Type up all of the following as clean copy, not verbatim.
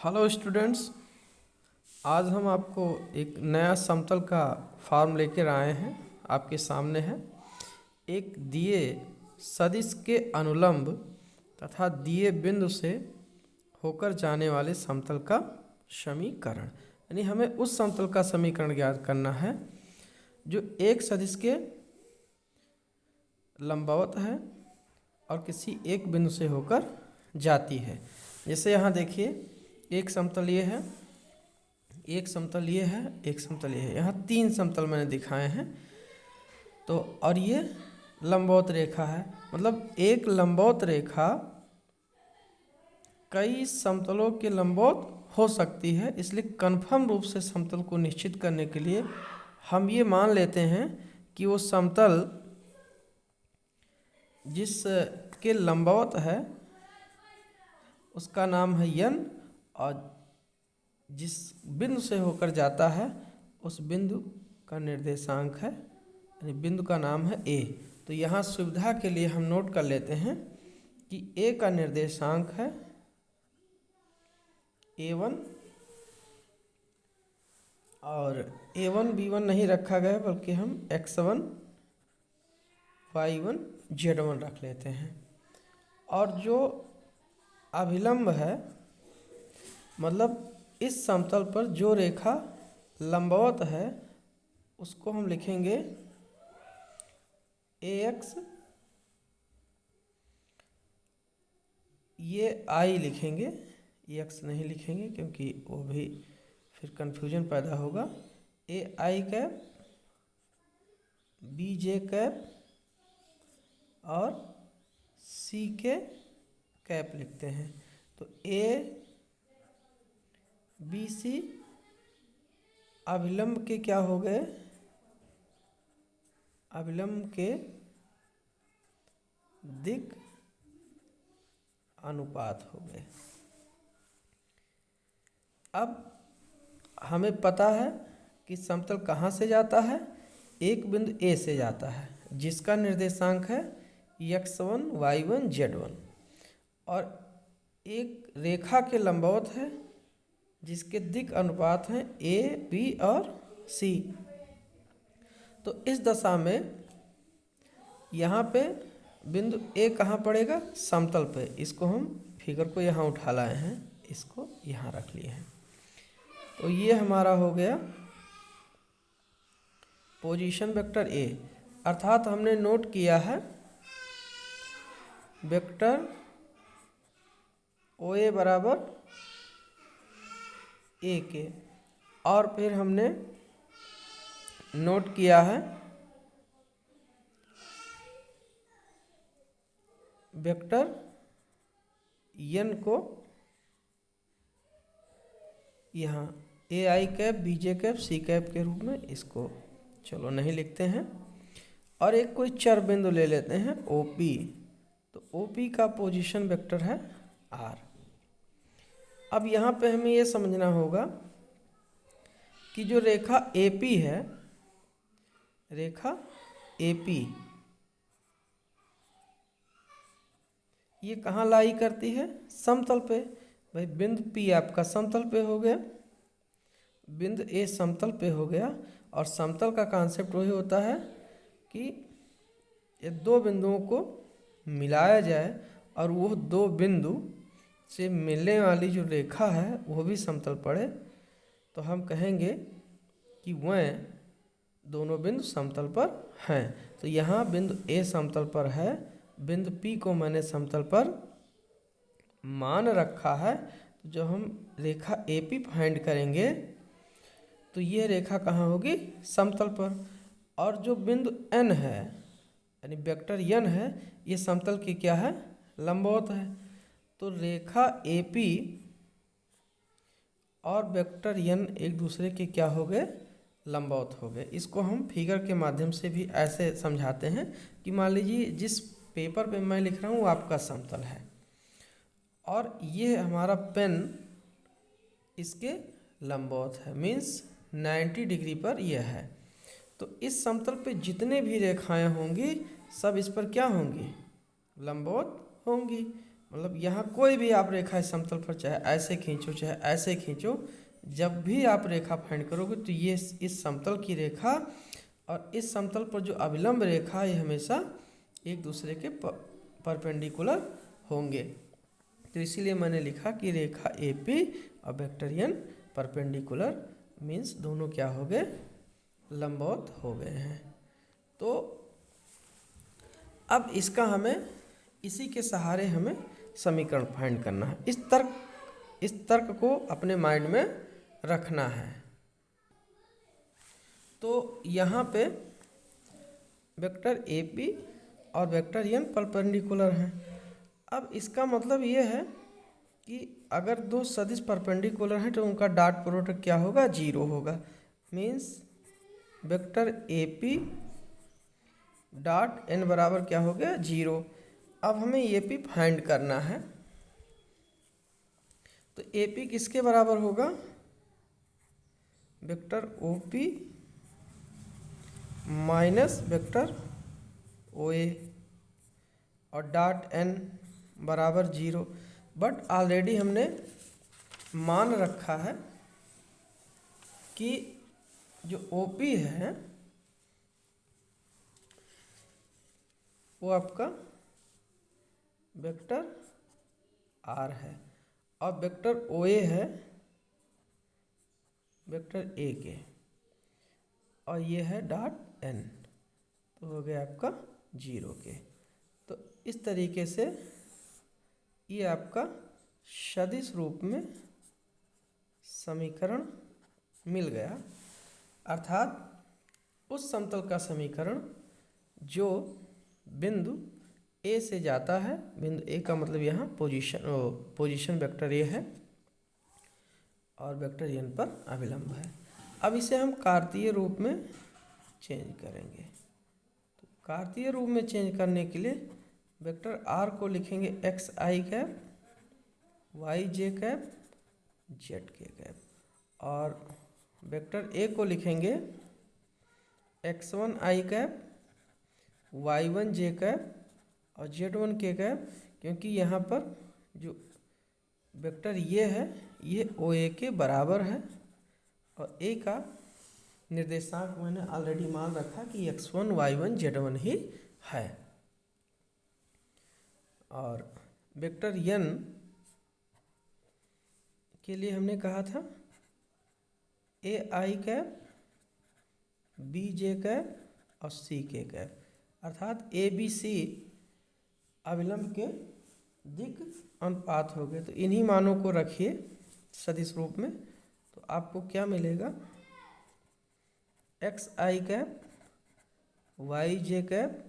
Hello students, आज हम आपको एक नया समतल का फॉर्म लेकर आए हैं। आपके सामने है एक दिए सदिश के अनुलंब तथा दिए बिंदु से होकर जाने वाले समतल का समीकरण। यानी हमें उस समतल का समीकरण ज्ञात करना है जो एक सदिश के लंबवत है और किसी एक बिंदु से होकर जाती है। जैसे यहाँ देखिए, एक समतल ये है, एक समतल ये है, एक समतल ये है। यहाँ तीन समतल मैंने दिखाए हैं। तो और ये लंबवत रेखा है, मतलब एक लंबवत रेखा कई समतलों के लंबवत हो सकती है। इसलिए कन्फर्म रूप से समतल को निश्चित करने के लिए हम ये मान लेते हैं कि वो समतल जिस के लंबवत है उसका नाम है यन, और जिस बिंदु से होकर जाता है उस बिंदु का निर्देशांक है, यानी बिंदु का नाम है ए। तो यहाँ सुविधा के लिए हम नोट कर लेते हैं कि ए का निर्देशांक है A1, और A1 B1 नहीं रखा गया बल्कि हम X1 Y1 Z1 रख लेते हैं। और जो अभिलंब है, मतलब इस समतल पर जो रेखा लंबवत है उसको हम लिखेंगे AX, ये I लिखेंगे, EX नहीं लिखेंगे क्योंकि वो भी फिर कन्फ्यूजन पैदा होगा। AI कैप, BJ कैप और CK कैप लिखते हैं। तो ABC अभिलंब के क्या हो गए, अभिलंब के दिक अनुपात हो गए। अब हमें पता है कि समतल कहाँ से जाता है, एक बिंदु ए से जाता है जिसका निर्देशांक है X1 Y1 Z1, और एक रेखा के लंबवत है जिसके दिक अनुपात हैं A, B और C। तो इस दशा में यहाँ पे बिंदु ए कहाँ पड़ेगा, समतल पे। इसको हम फिगर को यहाँ उठा लाए हैं, इसको यहाँ रख लिए हैं। तो ये हमारा हो गया पोजीशन वेक्टर ए, अर्थात हमने नोट किया है वेक्टर OA बराबर ए के, और फिर हमने नोट किया है वेक्टर यन को यहाँ AI cap, BJ cap, C cap के रूप में, इसको चलो नहीं लिखते हैं। और एक कोई चर बिंदु ले लेते हैं OP। तो OP का पोजीशन वेक्टर है R। अब यहाँ पे हमें ये समझना होगा कि जो रेखा AP है, रेखा AP ये कहाँ लाई करती है, समतल पे। भाई बिंदु P आपका समतल पे हो गया, बिंदु A समतल पे हो गया, और समतल का कॉन्सेप्ट वही होता है कि ये दो बिंदुओं को मिलाया जाए और वो दो बिंदु से मिलने वाली जो रेखा है वो भी समतल पड़े, तो हम कहेंगे कि वह दोनों बिंदु समतल पर हैं। तो यहाँ बिंदु A समतल पर है, बिंदु P को मैंने समतल पर मान रखा है। जो हम रेखा AP फाइंड करेंगे तो ये रेखा कहाँ होगी, समतल पर। और जो बिंदु N है, यानी वेक्टर यन है, ये समतल की क्या है, लंबवत है। तो रेखा AP और वेक्टर यन एक दूसरे के क्या हो गए, लंबवत हो गए। इसको हम फिगर के माध्यम से भी ऐसे समझाते हैं कि मान लीजिए जिस पेपर पे मैं लिख रहा हूँ वो आपका समतल है, और ये हमारा पेन इसके लंबवत है, मीन्स 90 डिग्री पर यह है। तो इस समतल पे जितने भी रेखाएं होंगी सब इस पर क्या होंगी, लंबवत होंगी। मतलब यहाँ कोई भी आप रेखा इस समतल पर चाहे ऐसे खींचो चाहे ऐसे खींचो, जब भी आप रेखा फाइंड करोगे तो ये इस समतल की रेखा और इस समतल पर जो अभिलंब रेखा ये हमेशा एक दूसरे के परपेंडिकुलर होंगे। तो इसीलिए मैंने लिखा कि रेखा AP और वेक्टरियन परपेंडिकुलर मीन्स दोनों क्या हो गए, लंबवत हो गए हैं। तो अब इसका हमें इसी के सहारे हमें समीकरण फाइंड करना है। इस तर्क को अपने माइंड में रखना है। तो यहाँ पे वेक्टर AP और वेक्टर n परपेंडिकुलर हैं। अब इसका मतलब ये है कि अगर दो सदिश परपेंडिकुलर हैं तो उनका डॉट प्रोडक्ट क्या होगा, 0 होगा। Means vector AP dot n बराबर क्या हो गया, 0। अब हमें AP फाइंड करना है। तो AP किसके बराबर होगा, vector OP minus vector OA और डॉट n बराबर 0। बट ऑलरेडी हमने मान रखा है कि जो OP है वो आपका वेक्टर R है और वेक्टर OA है वेक्टर A के और ये है डॉट n, तो हो गया आपका 0 के। तो इस तरीके से ये आपका सदिश रूप में समीकरण मिल गया, अर्थात उस समतल का समीकरण जो बिंदु A से जाता है। बिंदु A का मतलब यहाँ पोजीशन वेक्टर A है और वेक्टर n पर अभिलंब है। अब इसे हम कार्तीय रूप में चेंज करेंगे। तो कार्तीय रूप में चेंज करने के लिए वेक्टर R को लिखेंगे xi cap, yj cap, zk cap और वेक्टर A को लिखेंगे x1i कैप, y1j कैप और z1k कैप, क्योंकि यहाँ पर जो वेक्टर ये है ये OA के बराबर है और A का निर्देशांक मैंने ऑलरेडी मान रखा कि x1 y1 z1 ही है। और वेक्टर n के लिए हमने कहा था ai कैप, bj कैप और ck कैप, अर्थात ABC अभिलंब के दिक् अनुपात हो गए। तो इन्हीं मानों को रखिए सदिश रूप में, तो आपको क्या मिलेगा, xi cap, yj cap,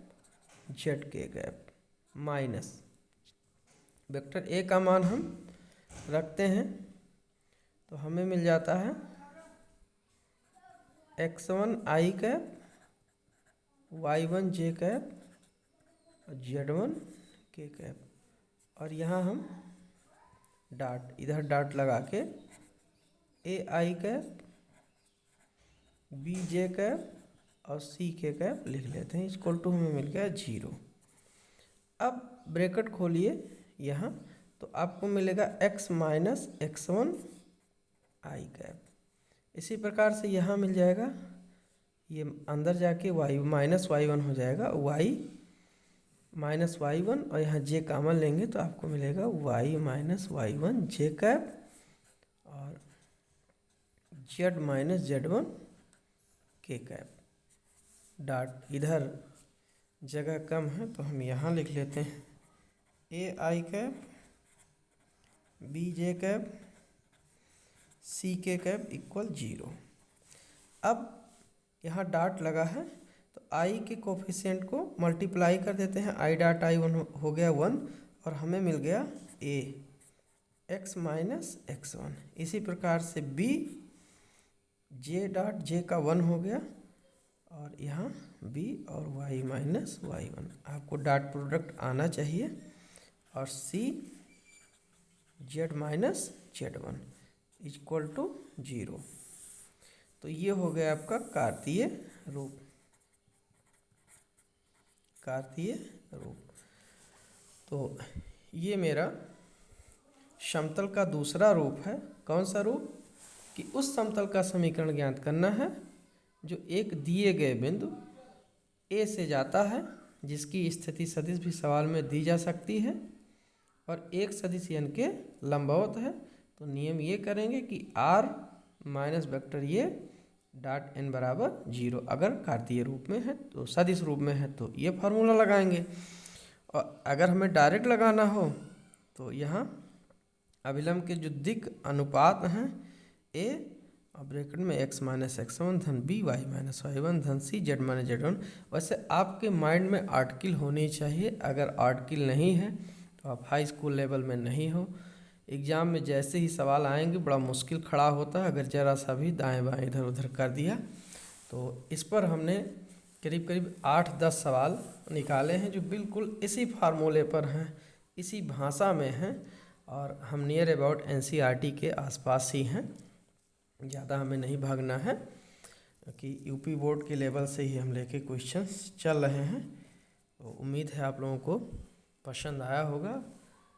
zk cap minus vector A का मान हम रखते हैं तो हमें मिल जाता है x1i कैप, y1j कैप और z1k कैप और यहाँ हम डॉट इधर डॉट लगा के ai कैप, bj कैप और ck कैप लिख लेते हैं। इक्वल टू हमें मिल गया 0। अब ब्रैकेट खोलिए यहाँ, तो आपको मिलेगा x minus x1 i cap. इसी प्रकार से यहाँ मिल जाएगा, ये अंदर जाके y माइनस y1 हो जाएगा, y माइनस y1 और यहाँ j कॉमन लेंगे तो आपको मिलेगा y minus y1 j cap और z minus z1 k cap. Dot इधर जगह कम है तो हम यहाँ लिख लेते हैं ai cap, bj cap, ck cap equal 0। अब यहाँ डॉट लगा है तो i के कोफिशिएंट को मल्टीप्लाई कर देते हैं, i डॉट i1 हो गया 1 और हमें मिल गया a x माइनस x1। इसी प्रकार से b j डॉट j का 1 हो गया और यहाँ b और y माइनस y1। आपको डॉट प्रोडक्ट आना चाहिए और c z minus z1 equal to 0। तो ये हो गया आपका कार्तीय रूप। कार्तीय रूप तो ये मेरा समतल का दूसरा रूप है। कौन सा रूप? कि उस समतल का समीकरण ज्ञात करना है जो एक दिए गए बिंदु ए से जाता है, जिसकी स्थिति सदिश भी सवाल में दी जा सकती है, और एक सदिश एन के लंबवत है। तो नियम ये करेंगे कि आर माइनस वेक्टर ये डॉट एन बराबर 0 अगर कार्तीय रूप में है, तो सदिश रूप में है तो ये फार्मूला लगाएंगे। और अगर हमें डायरेक्ट लगाना हो तो यहाँ अभिलंब के जो दिक् अनुपात हैं ए और ब्रैकेट में x माइनस x1 धन b y माइनस y1 धन c z माइनस z1। वैसे आपके माइंड में आर्टिकल होनी चाहिए। अगर आर्टिकल नहीं है तो आप हाई स्कूल लेवल में नहीं हो। एग्ज़ाम में जैसे ही सवाल आएंगे बड़ा मुश्किल खड़ा होता है। अगर ज़रा सा भी दाएं बाएं इधर उधर कर दिया तो इस पर हमने करीब करीब 8-10 सवाल निकाले हैं जो बिल्कुल इसी फार्मूले पर हैं, इसी भाषा में हैं, और हम नियर अबाउट एनसीईआरटी के आसपास ही हैं। ज़्यादा हमें नहीं भागना है कि यूपी बोर्ड के लेवल से ही हम लेके क्वेश्चंस चल रहे हैं। तो उम्मीद है आप लोगों को पसंद आया होगा।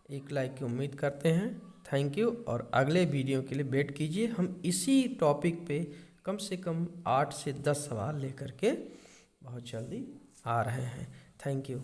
एक लाइक की उम्मीद करते हैं। Thank you. और अगले वीडियो के लिए वेट कीजिए। हम इसी टॉपिक पे कम से कम 8 से 10 सवाल लेकर के बहुत जल्दी आ रहे हैं। Thank you.